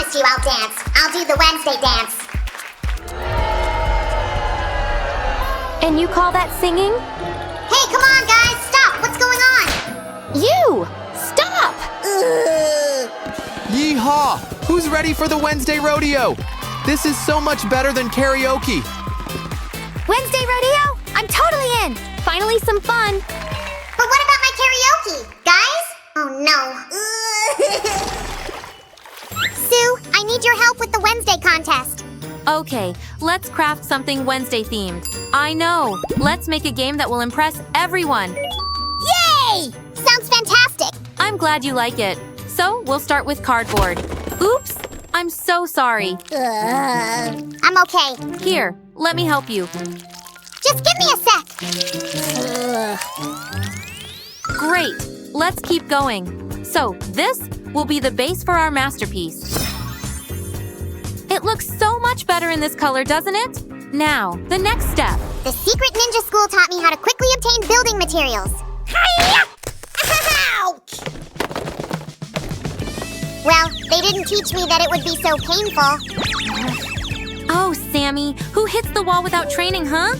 promised you I'll dance. I'll do the Wednesday dance. And you call that singing? Hey, come on, guys! Stop! What's going on? You! Stop! Yeehaw! Who's ready for the Wednesday rodeo? This is so much better than karaoke. Wednesday rodeo? I'm totally in! Finally some fun! But what about my karaoke? Guys? Oh, no. Sue, I need your help with the Wednesday contest. Okay, let's craft something Wednesday themed. I know! Let's make a game that will impress everyone! Yay! Sounds fantastic. I'm glad you like it. So, we'll start with cardboard. Oops! I'm so sorry. I'm okay. Here, let me help you. Just give me a sec. Great! Let's keep going. So, this will be the base for our masterpiece. It looks so much better in this color, doesn't it? Now, the next step. The secret ninja school taught me how to quickly obtain building materials. Hi-ya! Ouch! Well, they didn't teach me that it would be so painful. Oh, Sammy, who hits the wall without training, huh?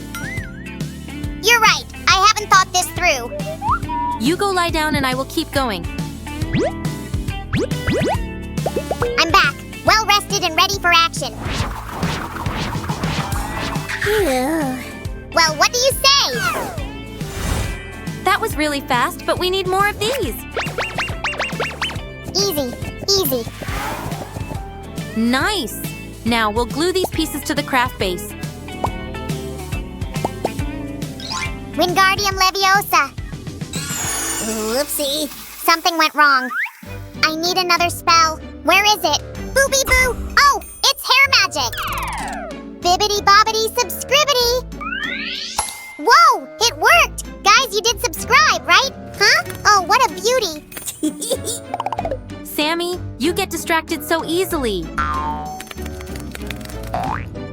You're right. I haven't thought this through. You go lie down and I will keep going. I'm back, well rested and ready for action. Well, what do you say? That was really fast, but we need more of these. Easy, easy. Nice! Now we'll glue these pieces to the craft base. Wingardium Leviosa. Whoopsie. Something went wrong. I need another spell. Where is it? Booby boo! Oh, it's hair magic! Bibbidi bobbidi subscribity! Whoa, it worked! Guys, you did subscribe, right? Huh? Oh, what a beauty! Sammy, you get distracted so easily.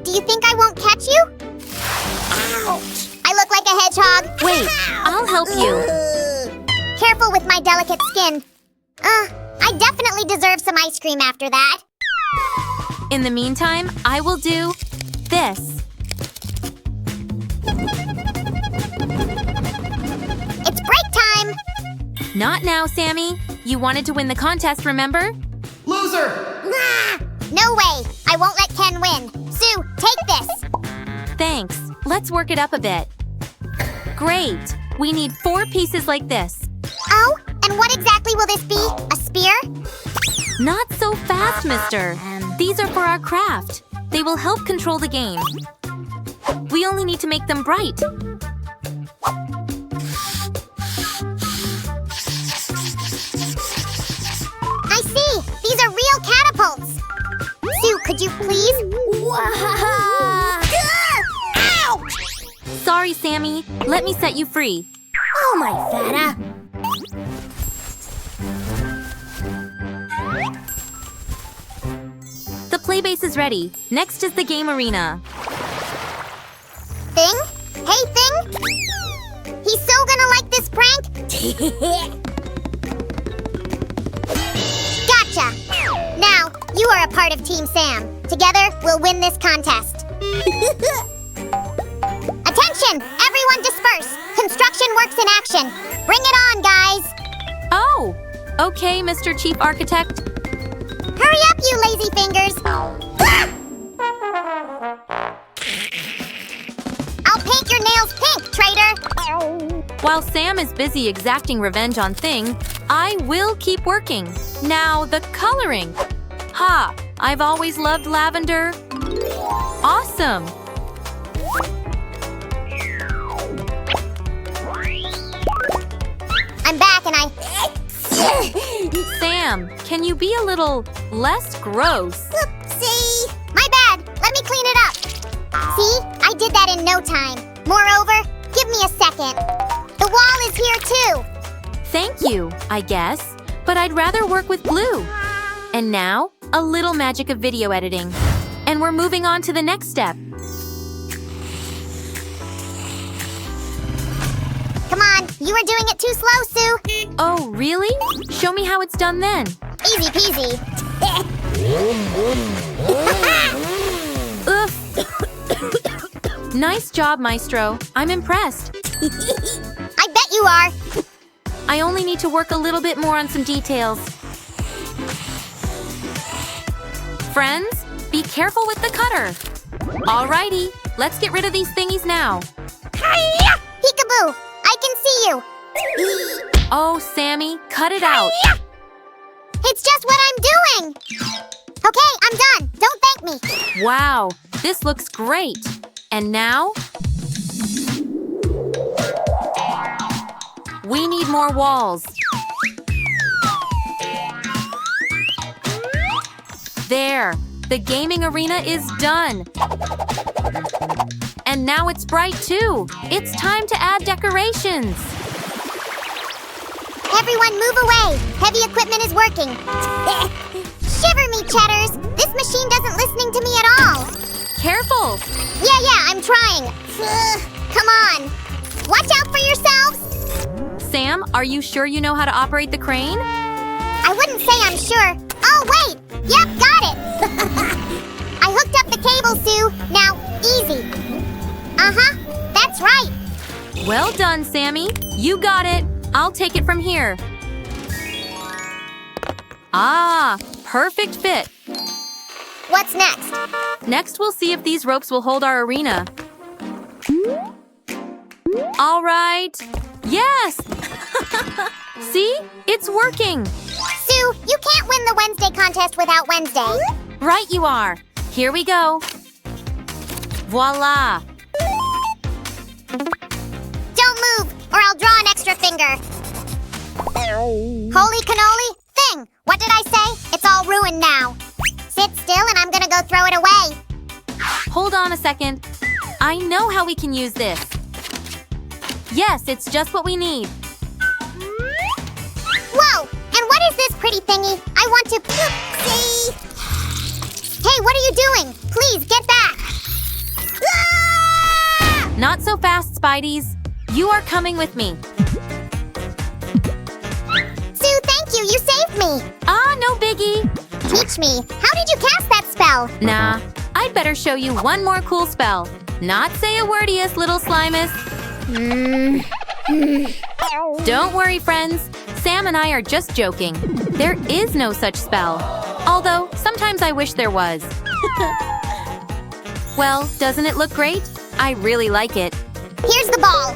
Do you think I won't catch you? Ouch! I look like a hedgehog. Wait, I'll help you. Careful with my delicate skin. I definitely deserve some ice cream after that. In the meantime, I will do this. It's break time! Not now, Sammy. You wanted to win the contest, remember? Loser! No way! I won't let Ken win. Sue, take this! Thanks. Let's work it up a bit. Great. We need 4 pieces like this. Oh, and what exactly will this be? A spear? Not so fast, mister. These are for our craft. They will help control the game. We only need to make them bright. I see! These are real catapults! Sue, could you please? Ouch! Sorry, Sammy. Let me set you free. Oh, my feta! The playbase is ready. Next is the game arena. Thing? Hey, Thing? He's so gonna like this prank? Gotcha! Now, you are a part of Team Sam. Together, we'll win this contest. Attention! Everyone disperse! Construction works in action! Bring it on, guys! Oh! Okay, Mr. Chief Architect. Hurry up, you lazy fingers! I'll paint your nails pink, traitor! While Sam is busy exacting revenge on Thing, I will keep working. Now, the coloring. Ha! I've always loved lavender. Awesome! I'm back and Sam, can you be a little less gross? Oopsie! My bad! Let me clean it up! See? I did that in no time. Moreover, give me a second. The wall is here too! Thank you, I guess. But I'd rather work with glue. And now, a little magic of video editing. And we're moving on to the next step. Come on, you are doing it too slow, Sue! Oh, really? Show me how it's done then. Easy peasy. Oof. Nice job, Maestro. I'm impressed. I bet you are. I only need to work a little bit more on some details. Friends, be careful with the cutter. Alrighty, let's get rid of these thingies now. Peekaboo, I can see you. Oh, Sammy, cut it out. It's just what I'm doing. Okay, I'm done. Don't thank me. Wow, this looks great. And now? We need more walls. There, the gaming arena is done. And now it's bright too. It's time to add decorations. Everyone move away. Heavy equipment is working. Shiver me, Cheddars. This machine doesn't listening to me at all. Careful. Yeah, I'm trying. Come on. Watch out for yourselves. Sam, are you sure you know how to operate the crane? I wouldn't say I'm sure. Oh, wait. Yep, got it. I hooked up the cable, Sue. Now, easy. Uh-huh. That's right. Well done, Sammy. You got it. I'll take it from here. Ah, perfect fit. What's next? Next, we'll see if these ropes will hold our arena. All right. Yes! See? It's working. Sue, you can't win the Wednesday contest without Wednesday. Right you are. Here we go. Voila. Don't move, or I'll draw an extra finger. Holy cannoli? Thing! What did I say? It's all ruined now. Sit still and I'm gonna go throw it away. Hold on a second. I know how we can use this. Yes, it's just what we need. Whoa! And what is this pretty thingy? I want to see. Hey, what are you doing? Please, get back! Ah! Not so fast, Spideys. You are coming with me. Sue, thank you! You saved me! Ah, no biggie. Teach me. How did you cast that spell? Nah, I'd better show you one more cool spell. Not say a wordiest, little Slimus. Don't worry, friends. Sam and I are just joking. There is no such spell. Although, sometimes I wish there was. Well, doesn't it look great? I really like it. Here's the ball.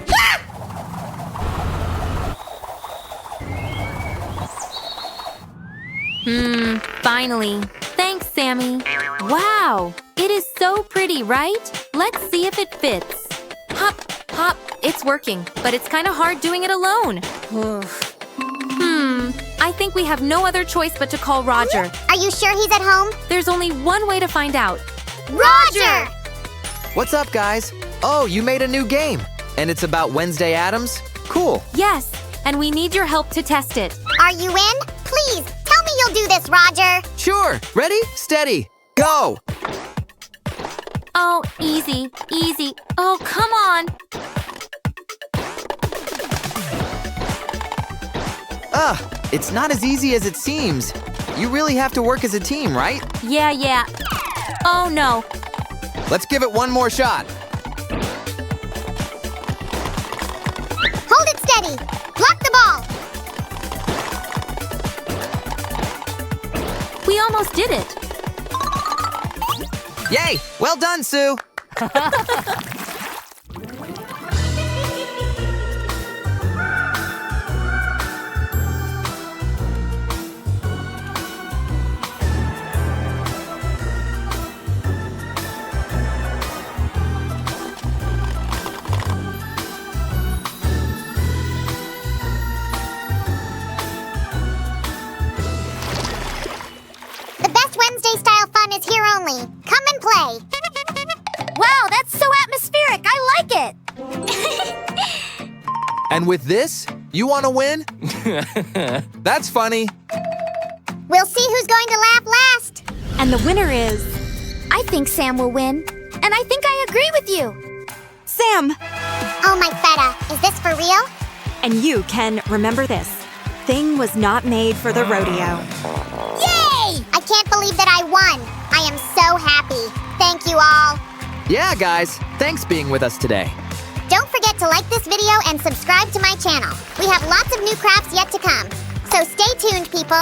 Finally. Thanks, Sammy. Wow, it is so pretty, right? Let's see if it fits. Hop, hop. It's working, but it's kind of hard doing it alone. I think we have no other choice but to call Roger. Are you sure he's at home? There's only one way to find out. Roger! What's up, guys? Oh, you made a new game. And it's about Wednesday Addams? Cool. Yes, and we need your help to test it. Are you in? Please, tell me you'll do this, Roger. Sure. Ready? Steady. Go! Oh, easy, easy. Oh, come on. It's not as easy as it seems. You really have to work as a team, right? Yeah. Oh, no. Let's give it one more shot. Hold it steady. Block the ball. We almost did it. Yay! Well done, Sue! The best Wednesday-style fun is here only. Come and play. Wow, that's so atmospheric. I like it. And with this, you want to win? That's funny. We'll see who's going to laugh last. And the winner is... I think Sam will win. And I think I agree with you. Sam! Oh, my feta. Is this for real? And you can remember this. Thing was not made for the rodeo. Yay! I can't believe that I so happy. Thank you all. Yeah, guys, thanks being with us today. Don't forget to like this video and subscribe to my channel. We have lots of new crafts yet to come. So stay tuned, people.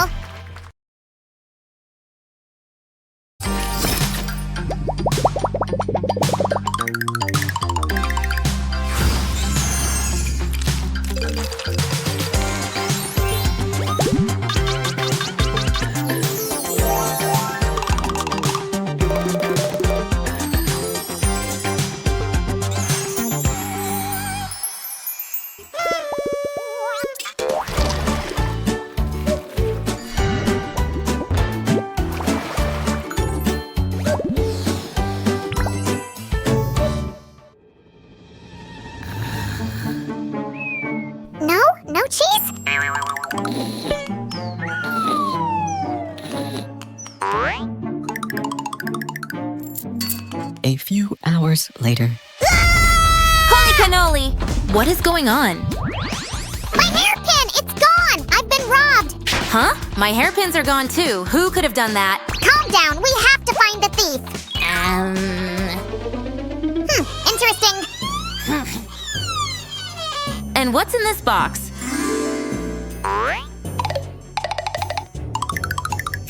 No cheese? A few hours later. Holy cannoli! What is going on? My hairpin! It's gone! I've been robbed! Huh? My hairpins are gone too. Who could have done that? Calm down. We have to find the thief. Interesting. And what's in this box?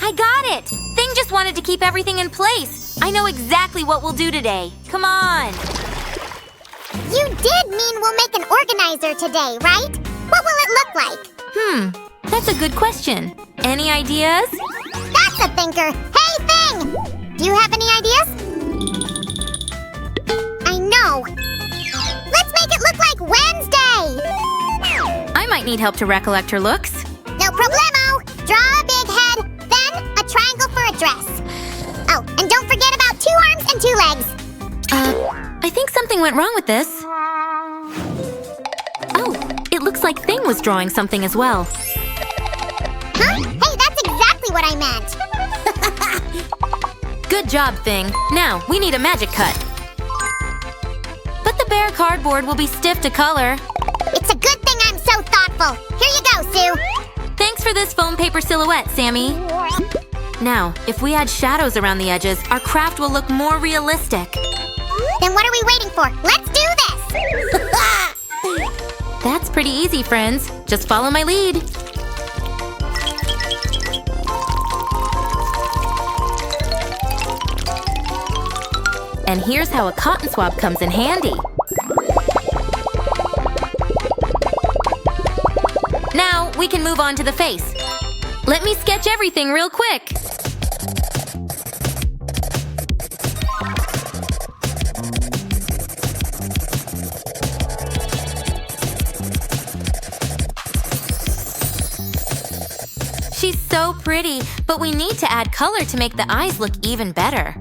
I got it! Thing just wanted to keep everything in place. I know exactly what we'll do today. Come on! You did mean we'll make an organizer today, right? What will it look like? That's a good question. Any ideas? That's a thinker. Hey, Thing! Do you have any ideas? I know. Let's make it look like Wednesday! I might need help to recollect her looks. No problemo! Draw a big head, then a triangle for a dress. Oh, and don't forget about 2 arms and 2 legs. I think something went wrong with this. Oh, it looks like Thing was drawing something as well. Huh? Hey, that's exactly what I meant. Good job, Thing. Now, we need a magic cut. But the bare cardboard will be stiff to color. It's a good thing I'm so thoughtful. Here you go, Sue. Thanks for this foam paper silhouette, Sammy. Now, if we add shadows around the edges, our craft will look more realistic. Then what are we waiting for? Let's do this! That's pretty easy, friends. Just follow my lead. And here's how a cotton swab comes in handy. Now, we can move on to the face. Let me sketch everything real quick. She's so pretty, but we need to add color to make the eyes look even better.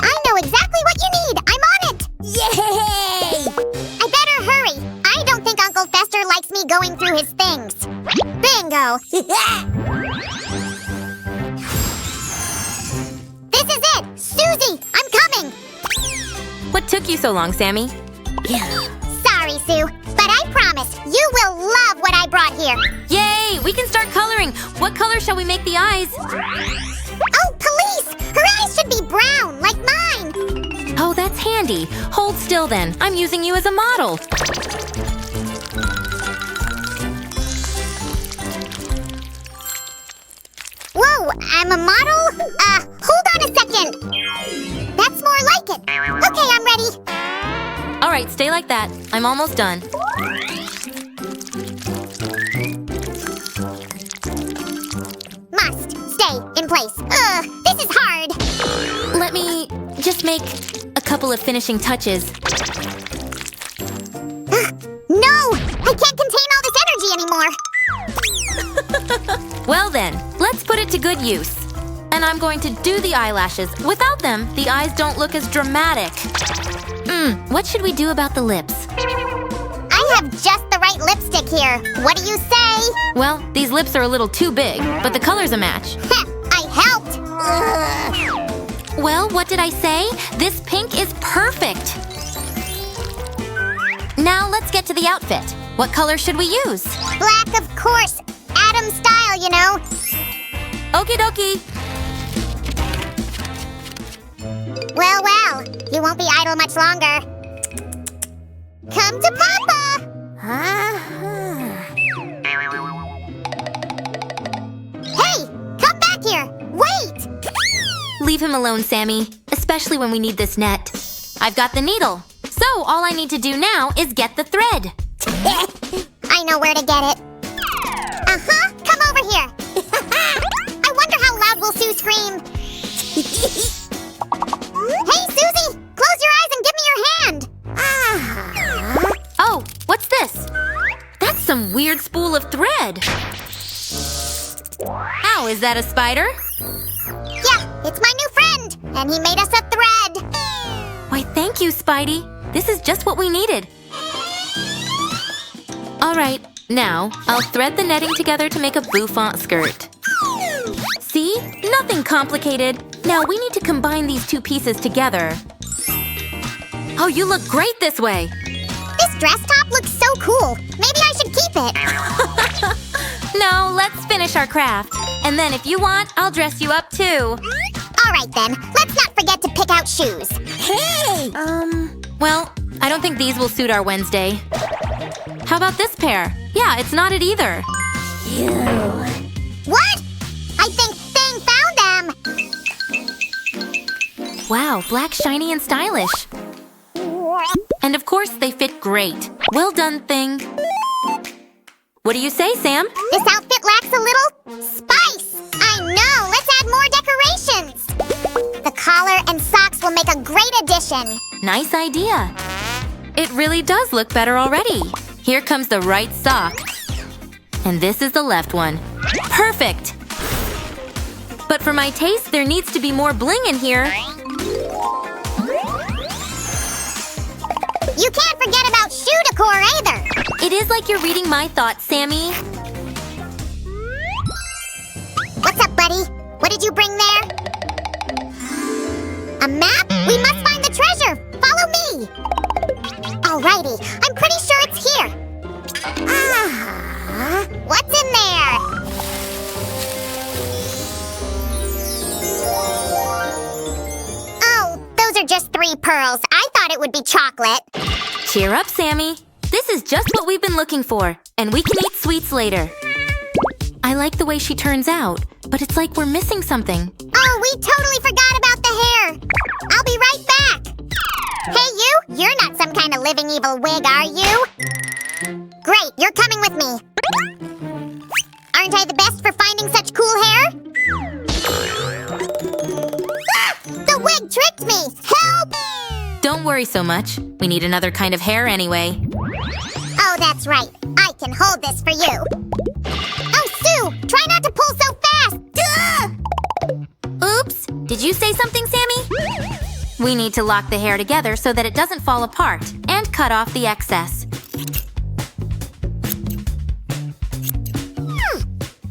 I know exactly what you need. I'm on it. Yay! I better hurry. I don't think Uncle Fester likes me going through his things. Bingo! This is it! Susie, I'm coming! What took you so long, Sammy? Sorry, Sue, but I promise you will love what I brought here. Yay! We can start coloring! What color shall we make the eyes? Oh, police! Her eyes should be brown, like mine! Oh, that's handy. Hold still then. I'm using you as a model. Whoa, I'm a model? Hold on a second. That's more like it. Okay, I'm ready. All right, stay like that. I'm almost done. Must stay in place. This is hard. Let me just make a couple of finishing touches. No, I can't contain all this energy anymore. Well then, let's put it to good use. And I'm going to do the eyelashes. Without them, the eyes don't look as dramatic. What should we do about the lips? I have just the right lipstick here. What do you say? Well, these lips are a little too big, but the color's a match. I helped. Well, what did I say? This pink is perfect. Now let's get to the outfit. What color should we use? Black, of course. Adam style, you know. Okie dokie. won't be idle much longer. Come to Papa! Hey! Come back here! Wait! Leave him alone, Sammy, especially when we need this net. I've got the needle, so all I need to do now is get the thread. I know where to get it. Uh-huh, come over here. I wonder how loud will Sue scream. Hey, Susie, close your eyes and give me your hand. Oh, what's this? That's some weird spool of thread. Ow, is that a spider? Yeah, it's my new friend, and he made us a thread. Why, thank you, Spidey. This is just what we needed. All right, now I'll thread the netting together to make a bouffant skirt. See? Nothing complicated. Now we need to combine these two pieces together. Oh, you look great this way. This dress top looks so cool. Maybe I should keep it. No, let's finish our craft. And then if you want, I'll dress you up too. All right then, let's not forget to pick out shoes. Hey! Well, I don't think these will suit our Wednesday. How about this pair? Yeah, it's not it either. What? I think Thing found them. Wow, black, shiny, and stylish. And of course, they fit great. Well done, Thing. What do you say, Sam? This outfit lacks a little spice. I know, let's add more decorations. The collar and socks will make a great addition. Nice idea. It really does look better already. Here comes the right sock. And this is the left one. Perfect! But for my taste, there needs to be more bling in here. You can't forget about shoe decor either. It is like you're reading my thoughts, Sammy. What's up, buddy? What did you bring there? A map? We must find the treasure. Follow me. Alrighty, I'm pretty sure it's here. What's in there? Oh, those are just 3 pearls. I thought it would be chocolate. Cheer up, Sammy. This is just what we've been looking for, and we can eat sweets later. I like the way she turns out, but it's like we're missing something. Oh, we totally forgot about the hair. I'll be right back. Hey, you! You're not some kind of living evil wig, are you? Great, you're coming with me. Aren't I the best for finding such cool hair? Ah! The wig tricked me! Help! Don't worry so much. We need another kind of hair anyway. Oh, that's right. I can hold this for you. Oh, Sue! Try not to pull so fast! Duh! Oops! Did you say something, Sammy? We need to lock the hair together so that it doesn't fall apart, and cut off the excess.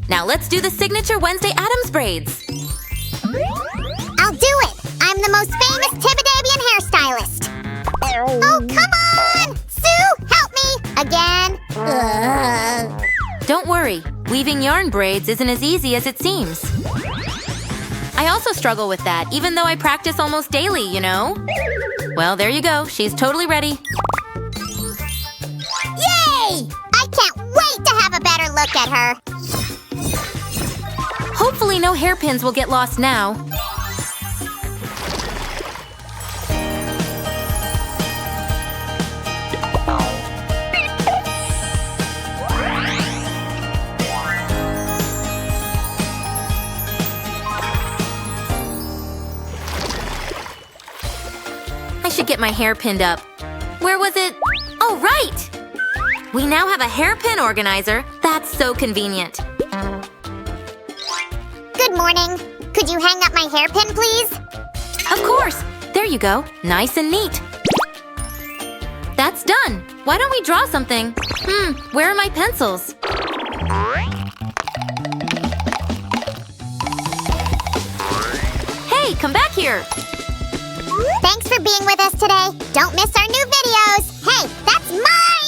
Now let's do the signature Wednesday Addams braids. I'll do it! I'm the most famous Tibidabian hairstylist. Oh, come on! Sue, help me! Again. Don't worry, weaving yarn braids isn't as easy as it seems. I also struggle with that, even though I practice almost daily, you know? Well, there you go. She's totally ready. Yay! I can't wait to have a better look at her. Hopefully no hairpins will get lost now. I should get my hair pinned up. Where was it? Oh, right! We now have a hairpin organizer. That's so convenient. Good morning. Could you hang up my hairpin, please? Of course! There you go. Nice and neat. That's done. Why don't we draw something? Where are my pencils? Hey, come back here! Thanks for being with us today. Don't miss our new videos. Hey, that's mine!